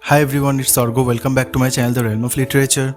Hi everyone, it's স্বর্গ। Welcome back to my channel the realm of literature.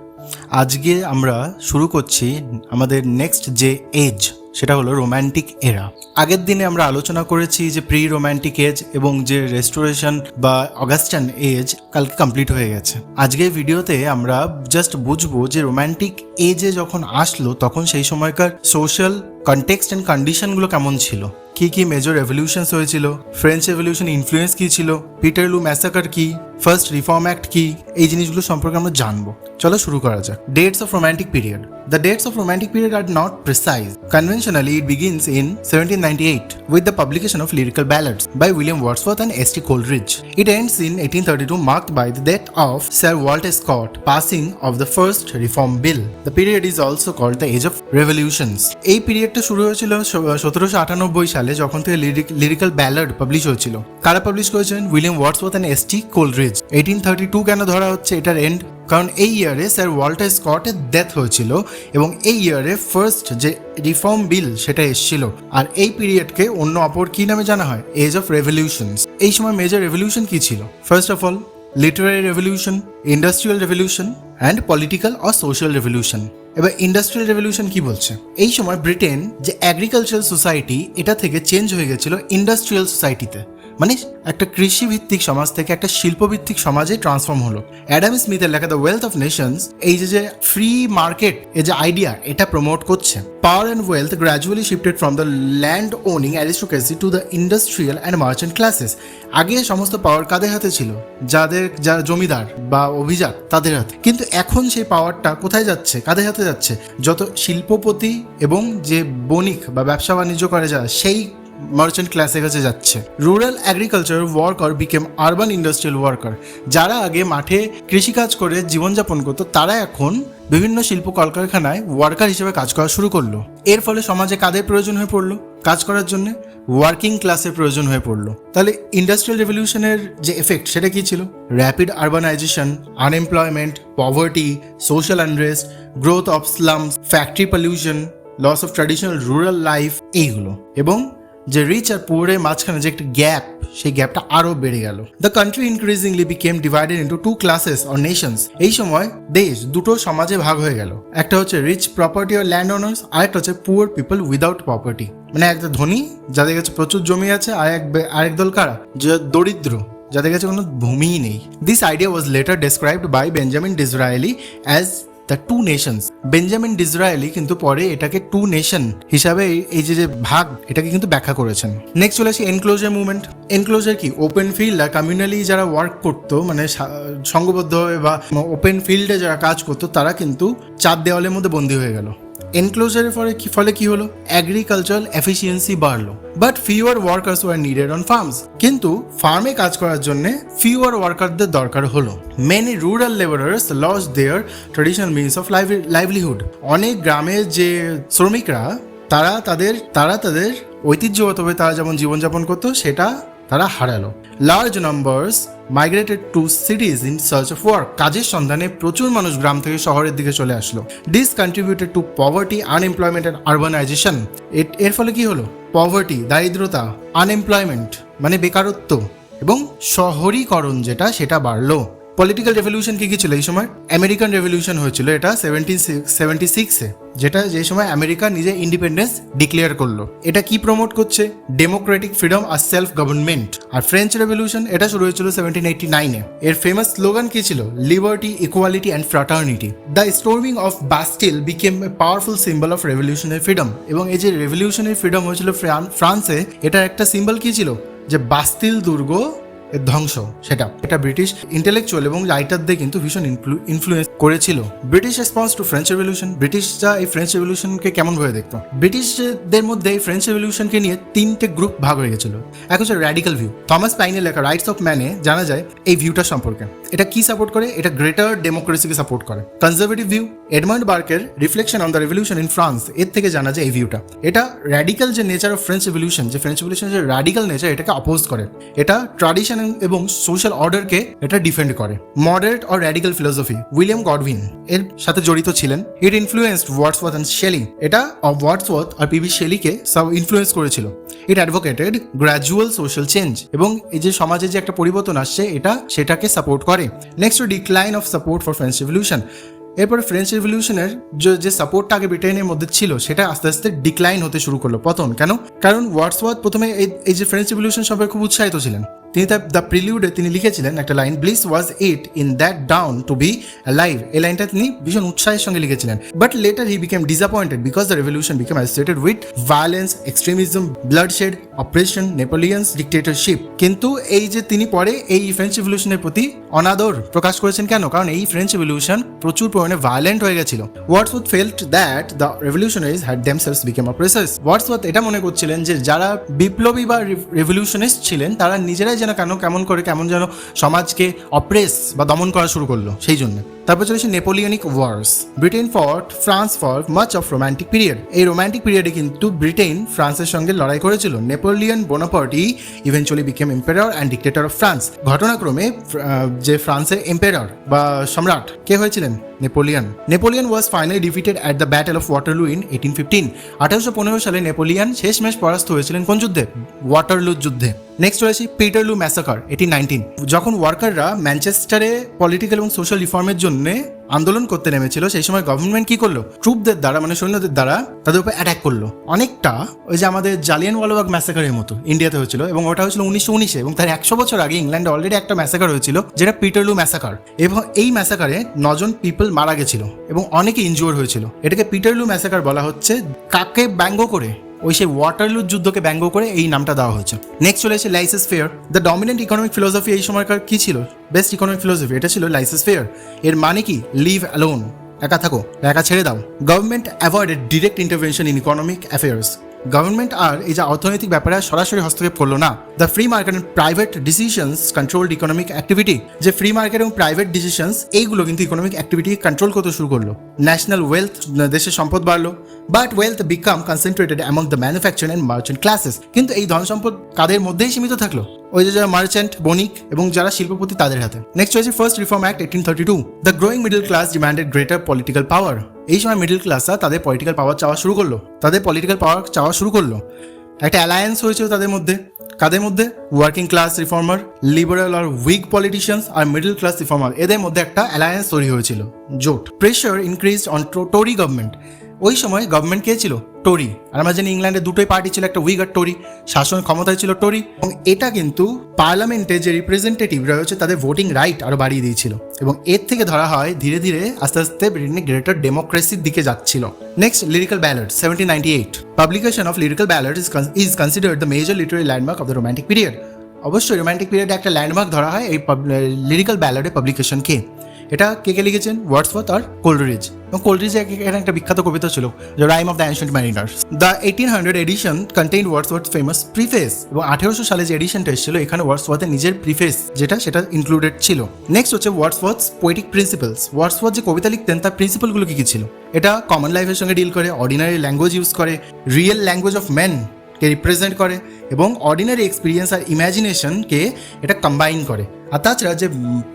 আজকে আমরা শুরু করছি আমাদের নেক্সট যে এজ, সেটা হলো রোম্যান্টিক এরা। আগের দিনে আমরা আলোচনা করেছি যে প্রি রোম্যান্টিক এজ এবং যে রেস্টোরেশন বা অগাস্টান এজ কালকে কমপ্লিট হয়ে গেছে। আজকের ভিডিওতে আমরা জাস্ট বুঝবো যে রোম্যান্টিক এজে যখন আসলো তখন সেই সময়কার সোশ্যাল কনটেক্সট অ্যান্ড কন্ডিশনগুলো কেমন ছিল, কি কি মেজর রেভলিউশনস হয়েছিল, ফ্রেঞ্চ রেভলিউশন ইনফ্লুয়েন্স কি ছিল, পিটারলু ম্যাসাকার কি, ফার্স্ট রিফর্ম অ্যাক্ট কি, এই জিনিসগুলো সম্পর্কে আমরা জানবো। চলো শুরু করা যাক। Dates of romantic period. The dates of romantic period are not precise. Conventionally, it begins in 1798 with the publication of lyrical ballads by William Wordsworth and S.T. Coleridge. It ends in 1832, marked by the death of Sir Walter Scott, passing of the first Reform Bill. The period is also called the Age of Revolutions. এই পিরিয়ডটা শুরু হয়েছিল 1798 সালে, যখন থেকে lyrical ballad publish হয়েছিল। কারা publish করেছেন? William Wordsworth and S.T. Coleridge. 1832 কেন ধরা হচ্ছে এটার এন্ড? কারণ এই ইয়ারে স্যার ওয়াল্টার স্কটের ডেথ হয়েছিল এবং এই ইয়ারে ফার্স্ট যে রিফর্ম বিল সেটা এসেছিল। আর এই পিরিয়ডকে অন্য অপর কি নামে জানা হয়? Age of revolutions. এই সময় মেজর রেভলিউশন কি ছিল? First of all literary revolution, industrial revolution and political or social revolution. এবার ইন্ডাস্ট্রিয়াল রেভলিউশন কি বলছে? এই সময় ব্রিটেন যে অ্যাগ্রিকালচারাল সোসাইটি, এটা থেকে চেঞ্জ হয়ে গেছিল ইন্ডাস্ট্রিয়াল সোসাইটিতে, মানে একটা কৃষিভিত্তিক সমাজ থেকে একটা শিল্পভিত্তিক সমাজে ট্রান্সফর্ম হলো। অ্যাডাম স্মিথের লেখা দ্য ওয়েলথ অফ নেশনস এই যে ফ্রি মার্কেট এই যে আইডিয়া, এটা প্রমোট করছে। Power and wealth gradually shifted from the land owning aristocracy to the industrial and merchant classes. আগে সমস্ত পাওয়ার কাদের হাতে ছিল? যারা জমিদার বা অভিজাত তাদের হাতে। কিন্তু এখন সেই পাওয়ারটা কোথায় যাচ্ছে? কাদের হাতে যাচ্ছে? যত শিল্পপতি এবং যে বণিক বা ব্যবসা বাণিজ্য করে যারা, সেই মার্চেন্ট ক্লাসের কাছে যাচ্ছে। Rural agriculture worker became urban industrial worker. যারা আগে মাঠে কৃষিকাজ করে জীবনযাপন করতো, তারা এখন বিভিন্ন শিল্প কলকারখানায় ওয়ার্কার হিসেবে কাজ করা শুরু করলো। এর ফলে সমাজে কাদের প্রয়োজন হয়ে পড়লো কাজ করার জন্য? ওয়ার্কিং ক্লাসের প্রয়োজন হয়ে পড়লো। তাহলে ইন্ডাস্ট্রিয়াল রেভলিউশনের যে এফেক্ট সেটা কি ছিল? Rapid urbanisation, unemployment, poverty, social unrest, growth of slums, factory pollution, loss of traditional rural life, এইগুলো। এবং যে রিচ আর পুয়ারের মাঝখানে যে একটা গ্যাপ, সেই গ্যাপটা আরো বেড়ে গেল। The country increasingly became divided into two classes or nations. এই সময় দেশ দুটো সমাজে ভাগ হয়ে গেল। একটা হচ্ছে rich property or land owners, আর একটা হচ্ছে পুয়ার পিপল উইদাউট প্রপার্টি। মানে একটা ধনী যাদের কাছে প্রচুর জমি আছে, আরেক দল কারা? যে দরিদ্র, যাদের কাছে কোনো ভূমিই নেই। This idea was later described by Benjamin Disraeli as the two nations. Benjamin Disraeli কিন্তু পরে এটাকে টু নেশন হিসাবে এই যে ভাগ, এটাকে কিন্তু ব্যাখ্যা করেছেন। নেক্সট চলে আসি এনক্লোজার মুভমেন্ট। এনক্লোজার কি? ওপেন ফিল্ড আর কমিউনালি যারা ওয়ার্ক করতো, মানে সংঘবদ্ধভাবে বা ওপেন ফিল্ডে যারা কাজ করতো, তারা কিন্তু চার দেওয়ালের মধ্যে বন্দী হয়ে গেল। এনক্লোজারের ফলে কি হলো? অ্যাগ্রিকালচারাল এফিসিয়েন্সি বাড়লো, but fewer workers were needed on farms. কিন্তু ফার্মে কাজ করার জন্য ফিউয়ার ওয়ার্কারদের দরকার হলো। Many rural labourers lost their traditional means of livelihood. অনেক গ্রামের যে শ্রমিকরা, তারা তাদের ঐতিহ্যগতভাবে তারা যেমন জীবনযাপন করতো, সেটা তারা হারালো। Large numbers migrated to cities in search of work. কাজের সন্ধানে প্রচুর মানুষ গ্রাম থেকে শহরের দিকে চলে আসলো। This contributed to poverty, unemployment and urbanisation. এর ফলে কি হলো? পভার্টি, দারিদ্রতা, আনএমপ্লয়মেন্ট মানে বেকারত্ব, এবং শহরীকরণ যেটা, সেটা বাড়লো। পলিটিক্যাল রেভলিউশন কি ছিল এই সময়? আমেরিকান রেভলিউশন হয়েছিল, এটা 1776-এ, যেটা যে সময় আমেরিকা নিজে ইন্ডিপেন্ডেন্স ডিক্লেয়ার করলো। এটা কি প্রমোট করছে? ডেমোক্রেটিক ফ্রিডম আর সেলফ গভর্নমেন্ট। আর ফ্রেঞ্চ রেভলিউশন এটা শুরু হয়েছিল 1789-এ। এর ফেমাস স্লোগান কি ছিল? Liberty, equality and fraternity. The storming of Bastille became a powerful symbol of revolutionary freedom. এবং এই যে রেভলিউশনারি ফ্রিডম হয়েছিল ফ্রান্সে, এটার একটা সিম্বল কি ছিল? যে বাস্তিল দুর্গ এর ধ্বংস। এটা ব্রিটিশ ইন্টেলেকচুয়াল এবং রাইটারদের কিন্তু ভীষণ ইনফ্লুয়েন্স করেছিল। British response to French revolution. ব্রিটিশরা এই ফ্রেঞ্চ রেভলিউশনকে কেমন ভাবে দেখতো? ব্রিটিশদের মধ্যে এই ফ্রেঞ্চ রেভলিউশনকে নিয়ে তিনটে গ্রুপ ভাগ হয়ে গেছিল। এক হচ্ছে র্যাডিক্যাল ভিউ। থমাস পাইনের লেখা রাইটস অফ ম্যানে জানা যায় এই ভিউটা সম্পর্কে। এটা কি সাপোর্ট করে? এটা গ্রেটার ডেমোক্রেসিকে সাপোর্ট করে। কনজারভেটিভ ভিউ, এডমান্ড বার্কের reflection on the revolution in France, এর থেকে জানা যায় এই ভিউটা। এটা র্যাডিক্যাল যে নেচার অফ ফ্রেঞ্চ রেভলিউশন, যে ফ্রেঞ্চ রেভলিউশনের যে র্যাডিক্যাল নেচার, এটাকে অপোজ করে। এটা ট্র্যাডিশন এবং সোশ্যাল অর্ডারকে এটা ডিফেন্ড করে। Moderate or radical philosophy, William Godwin এর সাথে জড়িত ছিলেন। ইট ইনফ্লুয়েন্সড ওয়ার্ডসওয়ার্থ অ্যান্ড শেলি, এটা ওয়ার্ডসওয়ার্থ আর পিবি শেলিকে সব ইনফ্লুয়েন্স করেছিল। ইট অ্যাডভোকেটেড গ্র্যাজুয়াল সোশ্যাল চেঞ্জ, এবং এই যে সমাজে যে একটা পরিবর্তন আসছে এটা সেটাকে সাপোর্ট করে। Next decline of support for French revolution, এরপরে ফ্রেঞ্চ রেভলিউশনের যে সাপোর্টটা আগে ব্রিটেনের মধ্যে ছিল সেটা আস্তে আস্তে ডিক্লাইন হতে শুরু করলো, পতন। কেন? কারণ ওয়ার্ডসওয়ার্থ প্রথমে এই যে ফ্রেঞ্চ রেভলিউশন সম্পর্কে খুব উৎসাহিত ছিলেন। তিনি তার দ্য প্রিলিউডে তিনি লিখেছিলেন একটা line, bliss was it in that dawn to be alive. এই লাইনটা তিনি ভীষণ উৎসাহের সঙ্গে লিখেছিলেন। But later he became disappointed because the revolution became associated with violence, extremism, bloodshed, oppression, Napoleon's dictatorship. কিন্তু এই যে তিনি পরে এই ফ্রেঞ্চ রেভলিউশনের প্রতি অনাদর প্রকাশ করেছেন। কেন? কারণ এই ফ্রেঞ্চ রেভলিউশন প্রচুর পরিমাণে ভায়োলেন্ট হয়ে গেছিল। Wordsworth felt that the revolutionaries had themselves became oppressors. Wordsworth এটা মনে করছিলেন যে যারা বিপ্লবী বা রেভলিউশনিস্ট ছিলেন তারা নিজেরাই যেন কেমন যেন সমাজকে অপ্রেস বা দমন করা শুরু করলো, সেই জন্য। তারপর চলেছে Napoleonic wars. Britain fought France for much of romantic period. এই রোম্যান্টিক পিরিয়ডে কিন্তু ব্রিটেন ফ্রান্সের সঙ্গে লড়াই করেছিল। Napoleon Bonaparte eventually became empire and dictator of France. ঘটনাক্রমে যে ফ্রান্সের এম্পায়ার বা সম্রাট কে হয়েছিলেন? Napoleon was finally defeated at the battle of Waterloo in 1815। 1815 সালে নেপোলিয়ন শেষমেশ পরাস্ত হয়েছিলেন কোন যুদ্ধে? ওয়াটারলু যুদ্ধে। নেক্সট রয়েছে পিটারলু ম্যাসাকার 1819। যখন ওয়ার্কাররা ম্যানচেস্টারে পলিটিক্যাল এবং সোশ্যাল রিফর্মের জন্য আন্দোলন করতে নেমেছিল, সেই সময় গভর্নমেন্ট কি করলো? ট্রুপদের দ্বারা মানে সৈন্যদের দ্বারা তাদের উপর অ্যাটাক করলো। অনেকটা ওই যে আমাদের জালিয়ানওয়ালাবাগ ম্যাসাকারের মতো ইন্ডিয়াতে হয়েছিল, এবং ওটা হয়েছিল 1919-এ, এবং তার 100 বছর আগে ইংল্যান্ডে অলরেডি একটা ম্যাসাকার হয়েছিল যেটা পিটারলু ম্যাসাকার, এবং এই ম্যাসাকারে 9 জন পিপল মারা গেছিল এবং অনেকে ইনজিওর হয়েছিল। এটাকে পিটারলু ম্যাসাকার বলা হচ্ছে। কাকে ব্যঙ্গ করে? ওই সেই ওয়াটারলুর যুদ্ধকে ব্যঙ্গ করে এই নামটা দেওয়া হয়েছে। নেক্সট চলে এসে laissez faire. The dominant economic philosophy এই সময়কার কি ছিল? বেস্ট ইকোনমিক ফিলোসফি এটা ছিল লাইসেস ফেয়ার। এর মানে কি? লিভ অ্যালোন, একা থাকো, একা ছেড়ে দাও। Government avoided direct intervention in economic affairs. Government আর এই যে অর্থনৈতিক ব্যাপারে সরাসরি হস্তক্ষেপ করলো না। The free market and private decisions controlled economic activity. যে ফ্রি মার্কেট এবং প্রাইভেট ডিসিশনস এইগুলো কিন্তু ইকোনমিক অ্যাক্টিভিটি কন্ট্রোল করতে শুরু করলো। ন্যাশনাল ওয়েলথ, দেশের সম্পদ বাড়লো। But wealth become concentrated among the manufacturing and merchant classes. কিন্তু এই ধন সম্পদ কাদের মধ্যেই সীমিত থাকলো? ওই যে যারা মার্চেন্ট, বণিক এবং যারা শিল্পপতি তাদের হাতে। নেক্সট হয়েছে first reform act 1832। The growing middle class demanded greater political পাওয়ার। এই সময় মিডল ক্লাসরা তাদের পলিটিক্যাল পাওয়ার চাওয়া শুরু করলো। একটা অ্যালায়েন্স হয়েছিল তাদের মধ্যে। কাদের মধ্যে? ওয়ার্কিং ক্লাস রিফর্মার, লিবারাল আর উইগ পলিটিশিয়ানস আর মিডল ক্লাস রিফর্মার, এদের মধ্যে একটা অ্যালায়েন্স তৈরি হয়েছিল, জোট। Pressure increased on Tory government. ওই সময় গভর্নমেন্ট কে ছিল? টোরি। আর আমরা জানি ইংল্যান্ডে দুটোই পার্টি ছিল, একটা উইগ আর টোরি। শাসন ক্ষমতায় ছিল টোরি, এবং এটা কিন্তু পার্লামেন্টে যে রিপ্রেজেন্টেটিভরা রয়েছে তাদের ভোটিং রাইট আরো বাড়িয়ে দিয়েছিল, এবং এর থেকে ধরা হয় ধীরে ধীরে আস্তে আস্তে ব্রিটেনে গ্রেটার ডেমোক্রেসির দিকে যাচ্ছিল। Next lyrical ballad 1798। Publication of lyrical ballad is considered the major literary landmark of the romantic period. অবশ্যই রোম্যান্টিক পিরিয়ডে একটা ল্যান্ডমার্ক ধরা হয় এই লিরিক্যাল ব্যালাডের পাবলিকেশনকে। এটা কে লিখেছেন? ওয়ার্ডসওয়ার্থ আর কোলরিজ। এবং কোলরিজ এখানে একটা বিখ্যাত কবিতা ছিল, the rime of the ancient mariners. The 1800 edition contained Wordsworth famous preface. এবং 1800 সালে যে এডিশনটা এসেছিল এখানে ওয়ার্ডসওয়ার্থের নিজের প্রিফেস সেটা ইনক্লুডেড ছিল। নেক্সট হচ্ছে ওয়ার্ডসওয়ার্থস পোয়েটিক প্রিন্সিপালস। ওয়ার্ডসওয়ার্থ যে কবিতা লিখতেন তার প্রিন্সিপালগুলো কি ছিল? এটা কমন লাইফের সঙ্গে ডিল করে, অর্ডিনারি ল্যাঙ্গুয়েজ ইউজ করে, রিয়েল ল্যাঙ্গুয়েজ অফ মেন কে রিপ্রেজেন্ট করে, এবং অর্ডিনারি এক্সপিরিয়েন্স আর ইমাজিনেশনকে এটা কম্বাইন করে। আর তাছাড়া যে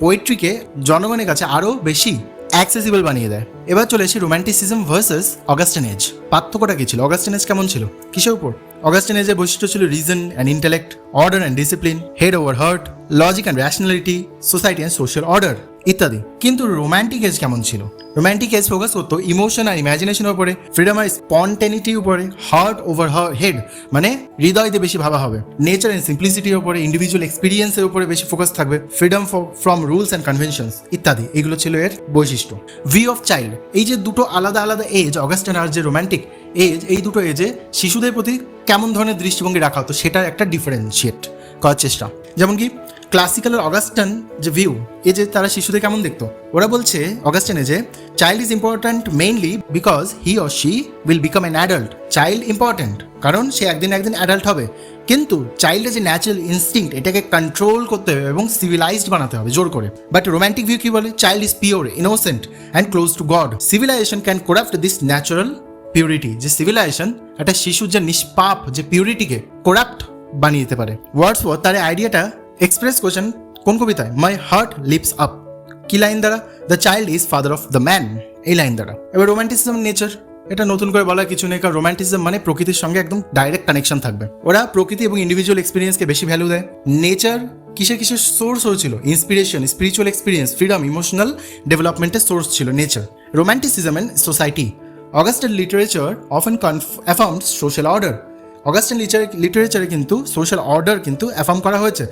পোয়েট্রিকে জনগণের কাছে আরও বেশি অ্যাক্সেসিবল বানিয়ে দেয়। এবার চলে এসে রোম্যান্টিসিজম ভার্সেস অগাস্টিন এজ। পার্থক্যটা কি ছিল? অগাস্টিন এজ কেমন ছিল? কিসের উপর? অগাস্টিন এজের বৈশিষ্ট্য ছিল reason and intellect, order and discipline, head over heart, logic and rationality, society and social order ইত্যাদি। কিন্তু রোম্যান্টিক এজ কেমন ছিল? রোম্যান্টিক এজ ফোকাস করতো ইমোশন আর ইমাজিনেশনের উপরে, ফ্রিডম আর স্পন্টেনিটির উপরে, হার্ট ওভার হেড মানে হৃদয় দিয়ে বেশি ভাবা হবে, নেচার অ্যান্ড সিম্পলিসিটির উপরে, ইন্ডিভিজুয়াল এক্সপিরিয়েন্সের উপরে বেশি ফোকাস থাকবে, freedom from rules and conventions ইত্যাদি। এগুলো ছিল এর বৈশিষ্ট্য। ভিউ অফ চাইল্ড, এই যে দুটো আলাদা আলাদা এজ, অগাস্টিন আর যে রোম্যান্টিক এজ, এই দুটো এজে শিশুদের প্রতি কেমন ধরনের দৃষ্টিভঙ্গি রাখা হতো সেটা একটা ডিফারেন্সিয়েট করার চেষ্টা। যেমন কি ক্লাসিক্যাল আর অগাস্টিন যে ভিউ, এই যে তারা শিশুদের কেমন দেখতো, ওরা বলছে অগাস্টিনে যে child is important mainly because he or she will become an adult. Child important কারণ সে একদিন অ্যাডাল্ট হবে, কিন্তু চাইল্ডের যে ন্যাচারাল ইনস্টিংক্ট এটাকে কন্ট্রোল করতে হবে এবং সিভিলাইজড বানাতে হবে জোর করে। বাট রোম্যান্টিক ভিউ কি বলে? Child is pure, innocent and close to God. Civilisation can corrupt this natural purity. যে সিভিলাইজেশন একটা শিশুর যে নিষ্পাপ যে পিউরিটিকে করাপ্ট বানিয়ে দিতে পারে। ওয়ার্ডসওয়ার্থ তার আইডিয়াটা এক্সপ্রেস কোশ্চেন কোন কবিতায়? মাই হার্ট লিপস আপ, কি লাইন দ্বারা? The child is father of the man, এই লাইন দ্বারা। এবার রোম্যান্টিসিজম নেচার, এটা নতুন করে বলার কিছু নেই, কারণ রোম্যান্টিসিজম মানে প্রকৃতির সঙ্গে একদম ডাইরেক্ট কানেকশন থাকবে। ওরা প্রকৃতি এবং ইন্ডিভিজুয়াল এক্সপিরিয়েন্সকে বেশি ভ্যালু দেয়। নেচার কিসের কিসের সোর্স হয়েছিল? Inspiration, spiritual experience, freedom, emotional ডেভেলপমেন্টের সোর্স ছিল নেচার। Romanticism and society, Augustan literature often affirmed social order. Augustan লিটারেচারে কিন্তু সোশ্যাল অর্ডার কিন্তু অ্যাফার্ম করা হয়েছে,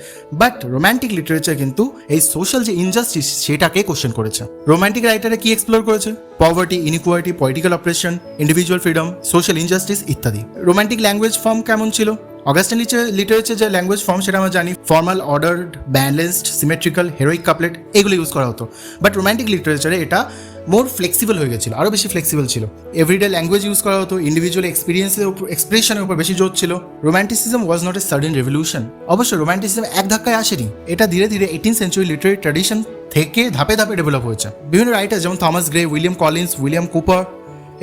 বাট রোম্যান্টিক লিটারেচার কিন্তু এই সোশ্যাল যে ইনজাস্টিস সেটাকে কোশ্চেন করেছে। রোম্যান্টিক রাইটারে কি এক্সপ্লোর করেছে? Poverty, inequality, political operation, individual freedom, social injustice ইত্যাদি। রোম্যান্টিক ল্যাঙ্গুয়েজ ফর্ম কেমন ছিল? অগাস্টিন লিটারেচার যে ল্যাঙ্গুয়েজ ফর্ম সেটা আমরা জানি, formal, ordered, balanced, symmetrical, হেরোইক couplet, এগুলো ইউজ করা হতো। বাট রোম্যান্টিক লিটারেচারে এটা মোর ফ্লেক্সিবল হয়ে গেছিলো, আরও বেশি ফ্লেক্সিবল ছিল। এভরিডে ল্যাঙ্গুয়েজ ইউজ করা হতো, ইন্ডিভিজুয়াল এক্সপিরিয়েন্সের উপর, এক্সপ্রেশনের উপর বেশি জোর ছিল। Romanticism was not a sudden revolution. অবশ্য রোম্যান্টিসিজম এক ধাক্কায় আসেনি, এটা ধীরে ধীরে 18th সেঞ্চুরি লিটারি ট্র্যাডিশন থেকে ধাপে ধাপে ডেভেলপ হয়েছে। বিভিন্ন রাইটার যেমন Thomas Gray, William Collins, William Cooper,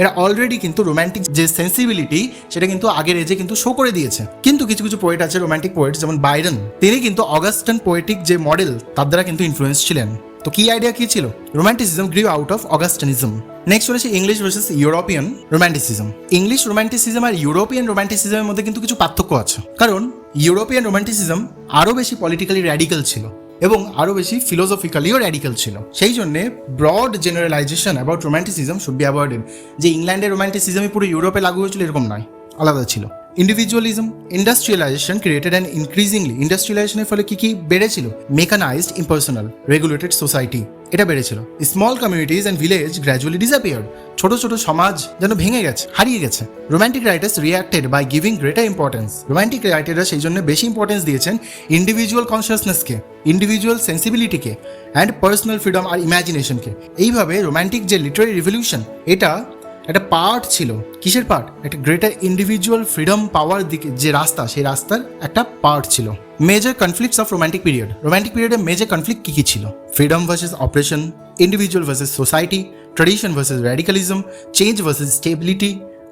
এরা অলরেডি কিন্তু রোম্যান্টিক যে সেন্সিবিলিটি সেটা কিন্তু আগের এজে কিন্তু শো করে দিয়েছে। কিন্তু কিছু কিছু পোয়েট আছে, রোম্যান্টিক পোয়েট যেমন বাইরন, তিনি কিন্তু অগাস্টান পোয়েটিক যে মডেল তার দ্বারা কিন্তু ইনফ্লুয়েন্স ছিলেন। তো কি আইডিয়া কি ছিল? Romanticism grew out of Augustanism. Next চলেছে English versus European romanticism. English romanticism আর ইউরোপিয়ান রোম্যান্টিসিজমের মধ্যে কিন্তু কিছু পার্থক্য আছে, কারণ ইউরোপিয়ান রোম্যান্টিসিজম আরও বেশি পলিটিক্যালি র্যাডিক্যাল ছিল এবং আরও বেশি ফিলোসফিক্যালিও র্যাডিক্যাল ছিল। সেই জন্যে broad generalisation about romanticism should be avoided. যে ইংল্যান্ডের রোম্যান্টিসিজমই পুরো ইউরোপে লাগু হয়েছিল এরকম নয়, আলাদা ছিল। Individualism, industrialisation created and increasingly, ইন্ডাস্ট্রিয়ালাইজেশনের ফলে কি কি বেড়েছিল? মেকানাইজড, ইম্পার্সোনাল, রেগুলেটেড সোসাইটি, এটা বেড়েছিল। Small communities and village gradually disappeared, ছোট ছোট সমাজ যেন ভেঙে গেছে, হারিয়ে গেছে। Romantic writers reacted by giving greater importance. Romantic রাইটাররা সেই জন্য বেশি ইম্পর্টেন্স দিয়েছেন ইন্ডিভিজুয়াল কনসিয়াসনেসকে, ইন্ডিভিজুয়াল সেন্সিবিলিটিকে অ্যান্ড পার্সোনাল ফ্রিডম আর ইমাজিনেশনকে। এইভাবে রোম্যান্টিক যে লিটারি রিভলিউশন, এটা একটা পার্ট ছিল। কিসের পার্ট? একটা গ্রেটার ইন্ডিভিজুয়াল ফ্রিডম পাওয়ার দিকে যে রাস্তা, সেই রাস্তার একটা পার্ট ছিল। Major conflicts of romantic period. Romantic পিরিয়ডে মেজর কনফ্লিক্ট কি কি ছিল? Freedom versus oppression, individual versus society, tradition versus radicalism, change versus stability,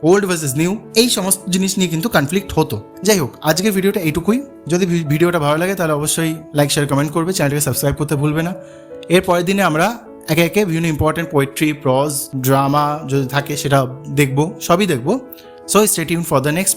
old versus new, এই সমস্ত জিনিস নিয়ে কিন্তু কনফ্লিক্ট হতো। যাই হোক, আজকের ভিডিওটা এইটুকুই। যদি ভিডিওটা ভালো লাগে তাহলে অবশ্যই লাইক, শেয়ার, কমেন্ট করবে, চ্যানেলটাকে সাবস্ক্রাইব করতে ভুলবে না। এর পরের দিনে আমরা একে একে বিভিন্ন ইম্পর্টেন্ট পোয়েট্রি, প্রজ, ড্রামা যদি থাকে সেটা দেখবো, সবই দেখবো। So stay tune for the next